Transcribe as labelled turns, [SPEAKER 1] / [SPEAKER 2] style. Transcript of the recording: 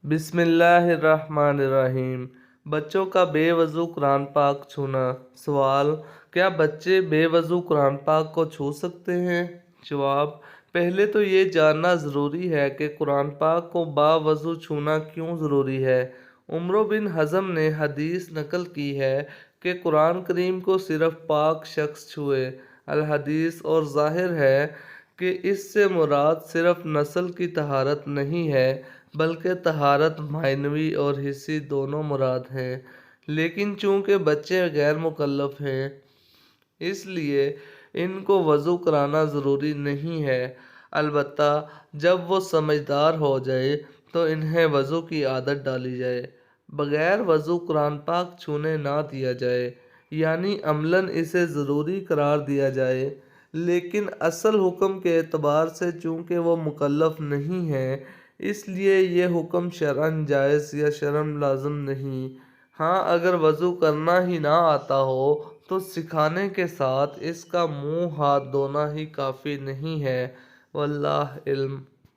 [SPEAKER 1] بسم اللہ الرحمن الرحیم۔ بچوں کا بے وضو قرآن پاک چھونا۔ سوال: کیا بچے بے وضو قرآن پاک کو چھو سکتے ہیں؟ جواب: پہلے تو یہ جاننا ضروری ہے کہ قرآن پاک کو با وضو چھونا کیوں ضروری ہے۔ عمر بن حزم نے حدیث نقل کی ہے کہ قرآن کریم کو صرف پاک شخص چھوئے۔ الحدیث، اور ظاہر ہے کہ اس سے مراد صرف نسل کی طہارت نہیں ہے بلکہ طہارت معنوی اور حسی دونوں مراد ہیں، لیکن چونکہ بچے غیر مکلف ہیں اس لیے ان کو وضو کرانا ضروری نہیں ہے، البتہ جب وہ سمجھدار ہو جائیں تو انہیں وضو کی عادت ڈالی جائے۔ بغیر وضو قرآن پاک چھونے نہ دیا جائے، یعنی عملاً اسے ضروری قرار دیا جائے، لیکن اصل حکم کے اعتبار سے چونکہ وہ مکلف نہیں ہیں اس لیے یہ حکم شرعاً جائز یا شرعاً لازم نہیں۔ ہاں، اگر وضو کرنا ہی نہ آتا ہو تو سکھانے کے ساتھ اس کا منہ ہاتھ دھونا ہی کافی نہیں ہے۔ واللہ علم۔